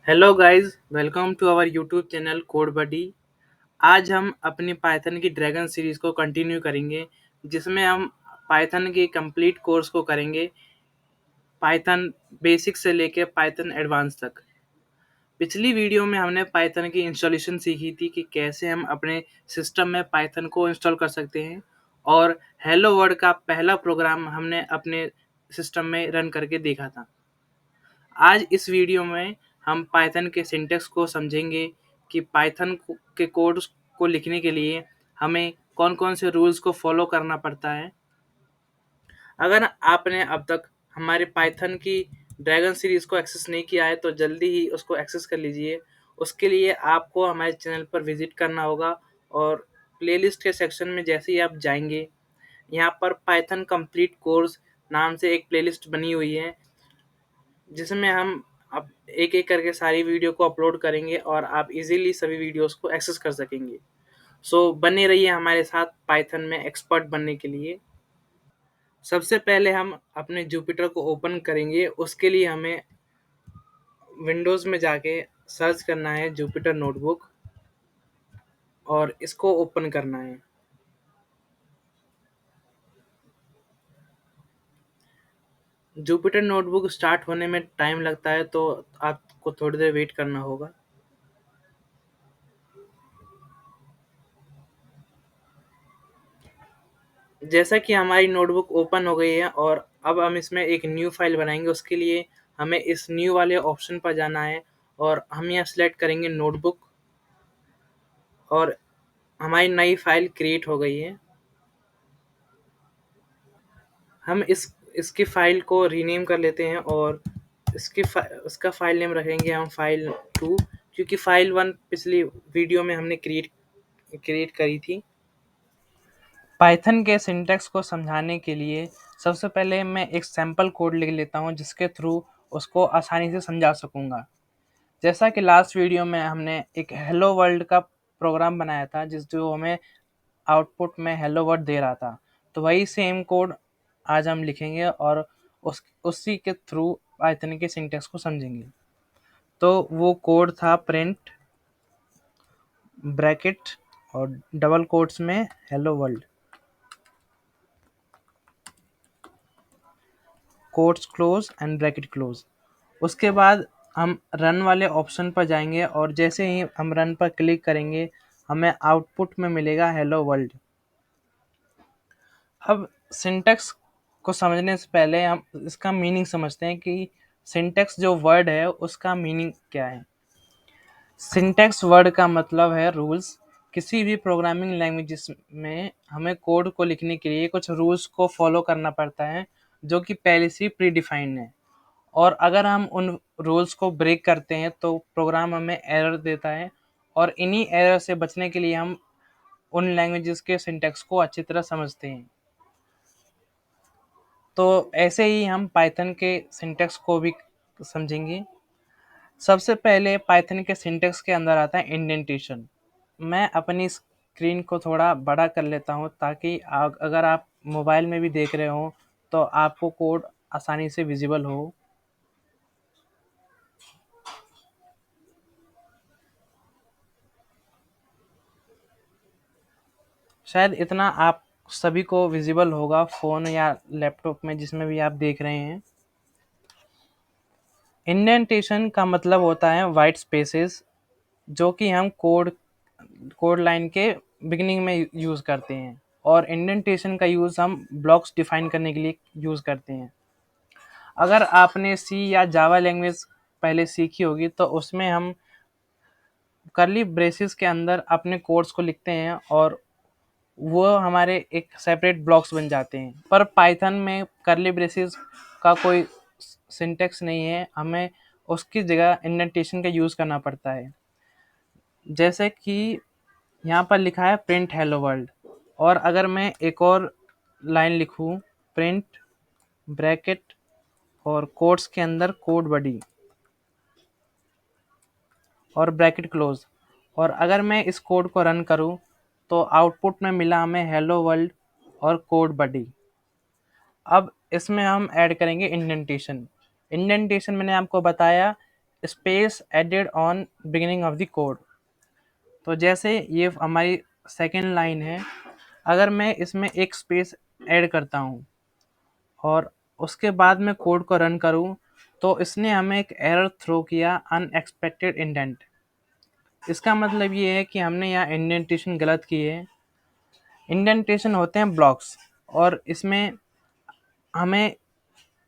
Hello guys, welcome to our YouTube channel code buddy. आज हम अपनी पाइथन की ड्रैगन सीरीज को कंटिन्यू करेंगे, जिसमें हम पाइथन के कंप्लीट कोर्स को करेंगे, पाइथन बेसिक से लेकर पाइथन एडवांस तक। पिछली वीडियो में हमने पाइथन की इंस्टॉलेशन सीखी थी कि कैसे हम अपने सिस्टम में पाइथन को इंस्टॉल कर सकते हैं, और हेलो वर्ल्ड का पहला प्रोग्राम हमने अपने सिस्टम में रन करके देखा था। आज इस वीडियो में हम पाइथन के सिंटैक्स को समझेंगे कि पाइथन के कोड्स को लिखने के लिए हमें कौन-कौन से रूल्स को फॉलो करना पड़ता है। अगर आपने अब तक हमारे पाइथन की ड्रैगन सीरीज को एक्सेस नहीं किया है तो जल्दी ही उसको एक्सेस कर लीजिए। उसके लिए आपको हमारे चैनल पर विजिट करना होगा, और प्लेलिस्ट के सेक्शन में जैसे ही आप जाएंगे, यहाँ पर पाइथन कंप्लीट कोर्स नाम से एक प्लेलिस्ट बनी हुई है, जिसमें हम अब एक-एक करके सारी वीडियो को अपलोड करेंगे और आप इज़िली सभी वीडियोज़ को एक्सेस कर सकेंगे। सो बने रहिए हमारे साथ पाइथन में एक्सपर्ट बनने के लिए। सबसे पहले हम अपने जुपिटर को ओपन करेंगे। उसके लिए हमें विंडोज़ में जाके सर्च करना है जुपिटर नोटबुक, और इसको ओपन करना है। जुपिटर नोटबुक स्टार्ट होने में टाइम लगता है, तो आपको थोड़ी देर वेट करना होगा। जैसा कि हमारी नोटबुक ओपन हो गई है, और अब हम इसमें एक न्यू फाइल बनाएंगे। उसके लिए हमें इस न्यू वाले ऑप्शन पर जाना है, और हम यहाँ सेलेक्ट करेंगे नोटबुक, और हमारी नई फाइल क्रिएट हो गई है। हम इसकी फाइल को रीनेम कर लेते हैं, और इसका फाइल नेम रखेंगे हम फाइल 2, क्योंकि फाइल 1 पिछली वीडियो में हमने क्रिएट करी थी। पाइथन के सिंटैक्स को समझाने के लिए सबसे पहले मैं एक सैंपल कोड लिख लेता हूँ, जिसके थ्रू उसको आसानी से समझा सकूँगा। जैसा कि लास्ट वीडियो में हमने एक हेलो वर्ल्ड का प्रोग्राम बनाया था, जो हमें आउटपुट में हेलो वर्ल्ड दे रहा था। तो वही सेम कोड आज हम लिखेंगे, और उसी के थ्रू पाइथन के सिंटैक्स को समझेंगे। तो वो कोड था प्रिंट ब्रैकेट और डबल कोट्स में hello world, quotes close and bracket close. उसके बाद हम रन वाले ऑप्शन पर जाएंगे, और जैसे ही हम रन पर क्लिक करेंगे, हमें आउटपुट में मिलेगा हेलो वर्ल्ड। अब सिंटैक्स को समझने से पहले हम इसका मीनिंग समझते हैं कि सिंटैक्स जो वर्ड है उसका मीनिंग क्या है। सिंटैक्स वर्ड का मतलब है रूल्स। किसी भी प्रोग्रामिंग लैंग्वेजेस में हमें कोड को लिखने के लिए कुछ रूल्स को फॉलो करना पड़ता है, जो कि पहले से प्री डिफाइंड है। और अगर हम उन रूल्स को ब्रेक करते हैं तो प्रोग्राम हमें एरर देता है, और इन्हीं एरर से बचने के लिए हम उन लैंग्वेजेस के सिंटैक्स को अच्छी तरह समझते हैं। तो ऐसे ही हम पाइथन के सिंटैक्स को भी समझेंगे। सबसे पहले पाइथन के सिंटैक्स के अंदर आता है इंडेंटेशन। मैं अपनी स्क्रीन को थोड़ा बड़ा कर लेता हूँ, ताकि अगर आप मोबाइल में भी देख रहे हो तो आपको कोड आसानी से विजिबल हो। शायद इतना आप सभी को विजिबल होगा फ़ोन या लैपटॉप में, जिसमें भी आप देख रहे हैं। इंडेंटेशन का मतलब होता है वाइट स्पेसेस, जो कि हम कोड लाइन के बिगिनिंग में यूज़ करते हैं, और इंडेंटेशन का यूज़ हम ब्लॉक्स डिफाइन करने के लिए यूज़ करते हैं। अगर आपने सी या जावा लैंग्वेज पहले सीखी होगी, तो उसमें हम कर्ली ब्रेसेस के अंदर अपने कोड्स को लिखते हैं, और वो हमारे एक सेपरेट ब्लॉक्स बन जाते हैं। पर पाइथन में कर्ली ब्रेसेस का कोई सिंटैक्स नहीं है, हमें उसकी जगह इंडेंटेशन का यूज़ करना पड़ता है। जैसे कि यहाँ पर लिखा है प्रिंट हेलो वर्ल्ड, और अगर मैं एक और लाइन लिखूँ, प्रिंट ब्रैकेट और कोट्स के अंदर कोड बडी और ब्रैकेट क्लोज, और अगर मैं इस कोड को रन करूँ तो आउटपुट में मिला हमें हेलो वर्ल्ड और कोड बडी। अब इसमें हम ऐड करेंगे इंडेंटेशन। इंडेंटेशन मैंने आपको बताया space added on beginning of the code. तो जैसे ये हमारी सेकेंड लाइन है, अगर मैं इसमें एक स्पेस ऐड करता हूँ और उसके बाद मैं कोड को रन करूँ, तो इसने हमें एक एरर थ्रो किया, अनएक्सपेक्टेड इंडेंट। इसका मतलब ये है कि हमने यहाँ इंडेंटेशन गलत की है। इंडेंटेशन होते हैं ब्लॉक्स, और इसमें हमें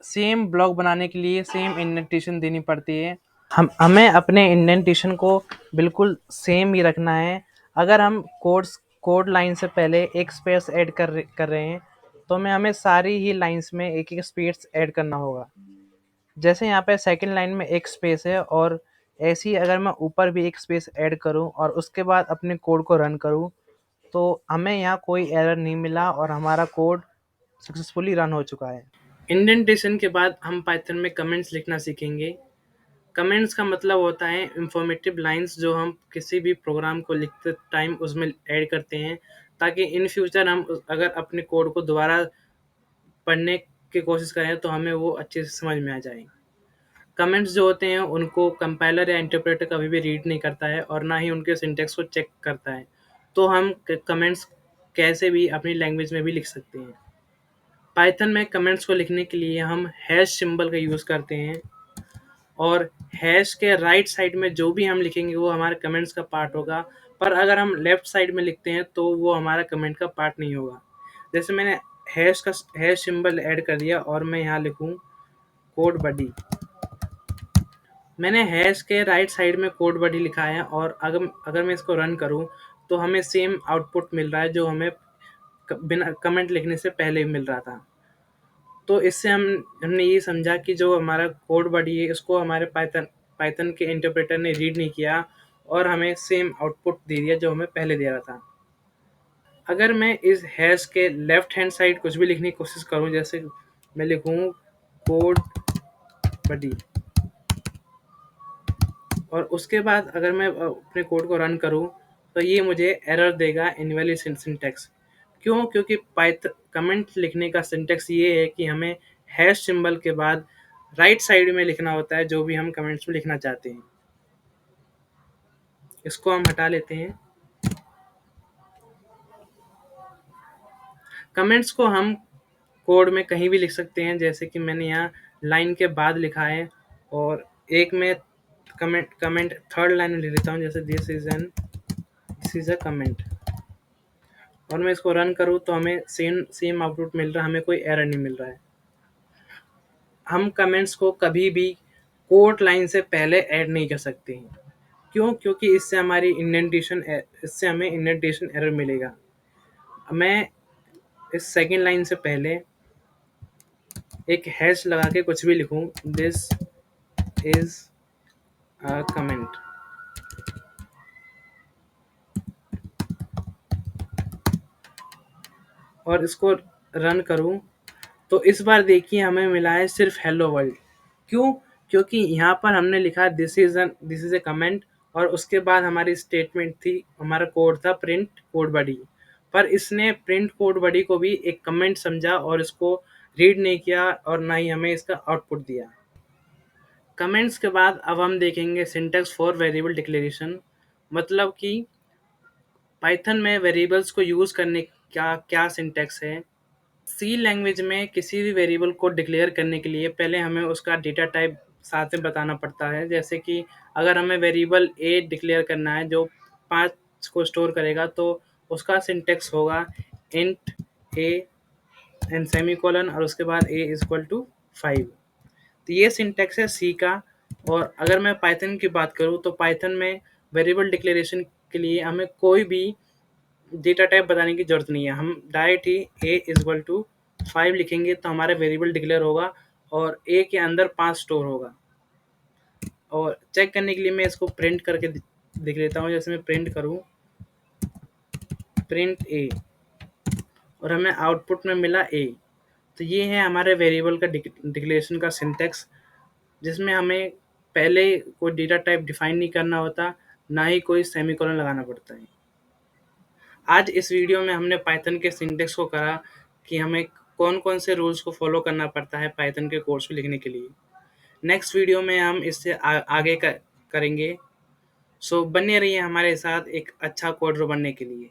सेम ब्लॉक बनाने के लिए सेम इंडेंटेशन देनी पड़ती है। हमें अपने इंडेंटेशन को बिल्कुल सेम ही रखना है। अगर हम कोड लाइन से पहले एक स्पेस ऐड कर रहे हैं, तो हमें सारी ही लाइंस में एक एक स्पेस ऐड करना होगा। जैसे यहाँ पे सेकंड लाइन में एक स्पेस है, और ऐसे ही अगर मैं ऊपर भी एक स्पेस ऐड करूँ और उसके बाद अपने कोड को रन करूँ, तो हमें यहाँ कोई एरर नहीं मिला और हमारा कोड सक्सेसफुली रन हो चुका है। इंडेंटेशन के बाद हम पाइथन में कमेंट्स लिखना सीखेंगे। कमेंट्स का मतलब होता है इंफॉर्मेटिव लाइंस, जो हम किसी भी प्रोग्राम को लिखते टाइम उसमें ऐड करते हैं, ताकि इन फ्यूचर हम अगर अपने कोड को दोबारा पढ़ने की कोशिश करें तो हमें वो अच्छे से समझ में आ जाए। कमेंट्स जो होते हैं उनको कंपाइलर या इंटरप्रेटर कभी भी रीड नहीं करता है और ना ही उनके सिंटैक्स को चेक करता है। तो हम कमेंट्स कैसे भी अपनी लैंग्वेज में भी लिख सकते हैं। पाइथन में कमेंट्स को लिखने के लिए हम हैश सिंबल का यूज़ करते हैं, और हैश के राइट साइड में जो भी हम लिखेंगे वो हमारे कमेंट्स का पार्ट होगा। पर अगर हम लेफ्ट साइड में लिखते हैं तो वो हमारा कमेंट का पार्ट नहीं होगा। जैसे मैंने हैश सिंबल ऐड कर दिया और मैं यहाँ लिखूँ कोड बडी। मैंने हैश के राइट साइड में कोड बडी लिखा है, और अगर मैं इसको रन करूँ तो हमें सेम आउटपुट मिल रहा है जो हमें बिना कमेंट लिखने से पहले मिल रहा था। तो इससे हमने ये समझा कि जो हमारा कोड बॉडी है इसको हमारे पाइथन के इंटरप्रेटर ने रीड नहीं किया और हमें सेम आउटपुट दे दिया जो हमें पहले दे रहा था। अगर मैं इस हैश के लेफ्ट हैंड साइड कुछ भी लिखने की कोशिश करूं, जैसे मैं लिखूं कोड बॉडी, और उसके बाद अगर मैं अपने कोड को रन करूं, तो ये मुझे एरर देगा, इनवैलिड सिंटैक्स। क्यों? क्योंकि पाइथन कमेंट लिखने का सिंटैक्स ये है कि हमें हैश सिंबल के बाद राइट साइड में लिखना होता है जो भी हम कमेंट्स में लिखना चाहते हैं। इसको हम हटा लेते हैं। कमेंट्स को हम कोड में कहीं भी लिख सकते हैं, जैसे कि मैंने यहाँ लाइन के बाद लिखा है, और एक में कमेंट थर्ड लाइन में लिख देता हूँ, जैसे दिस इज अ कमेंट, और मैं इसको रन करूँ तो हमें सेम सेम आउटपुट मिल रहा है, हमें कोई एरर नहीं मिल रहा है। हम कमेंट्स को कभी भी कोड लाइन से पहले ऐड नहीं कर सकते हैं। क्यों? क्योंकि इससे हमें इंडेंटेशन एरर मिलेगा। मैं इस सेकेंड लाइन से पहले एक हैश लगा के कुछ भी लिखूं, दिस इज अ कमेंट, और इसको रन करूं, तो इस बार देखिए हमें मिला है सिर्फ हेलो वर्ल्ड। क्यों? क्योंकि यहाँ पर हमने लिखा दिस इज ए कमेंट, और उसके बाद हमारी स्टेटमेंट थी, हमारा कोड था प्रिंट कोड बॉडी। पर इसने प्रिंट कोड बॉडी को भी एक कमेंट समझा और इसको रीड नहीं किया और ना ही हमें इसका आउटपुट दिया। कमेंट्स के बाद अब हम देखेंगे सिंटैक्स फॉर वेरिएबल डिक्लेरेशन। मतलब कि पाइथन में वेरिएबल्स को यूज़ करने का क्या सिंटैक्स है। सी लैंग्वेज में किसी भी वेरिएबल को डिक्लेयर करने के लिए पहले हमें उसका डेटा टाइप साथ में बताना पड़ता है। जैसे कि अगर हमें वेरिएबल ए डिक्लेयर करना है जो 5 को स्टोर करेगा, तो उसका सिंटैक्स होगा इंट ए एंड सेमीकोलन और उसके बाद ए इज इक्वल टू 5। तो ये सिंटैक्स है सी का। और अगर मैं पाइथन की बात करूँ तो पाइथन में वेरिएबल डिक्लेरेशन के लिए हमें कोई भी डेटा टाइप बताने की ज़रूरत नहीं है। हम डायरेक्ट ही ए इज इक्वल टू 5 लिखेंगे तो हमारा वेरिएबल डिक्लेयर होगा और ए के अंदर 5 स्टोर होगा। और चेक करने के लिए मैं इसको प्रिंट करके दिख लेता हूँ। जैसे मैं प्रिंट करूँ प्रिंट ए, और हमें आउटपुट में मिला ए। तो ये है हमारे वेरिएबल का डिक्लेरेशन का सिंटैक्स, जिसमें हमें पहले कोई डेटा टाइप डिफाइन नहीं करना होता, ना ही कोई सेमीकोलन लगाना पड़ता है। आज इस वीडियो में हमने पाइथन के सिंटैक्स को करा कि हमें कौन-कौन से रूल्स को फॉलो करना पड़ता है पाइथन के कोड्स को लिखने के लिए। नेक्स्ट वीडियो में हम इससे आगे करेंगे। सो बने रहिए हमारे साथ एक अच्छा कोडर बनने के लिए।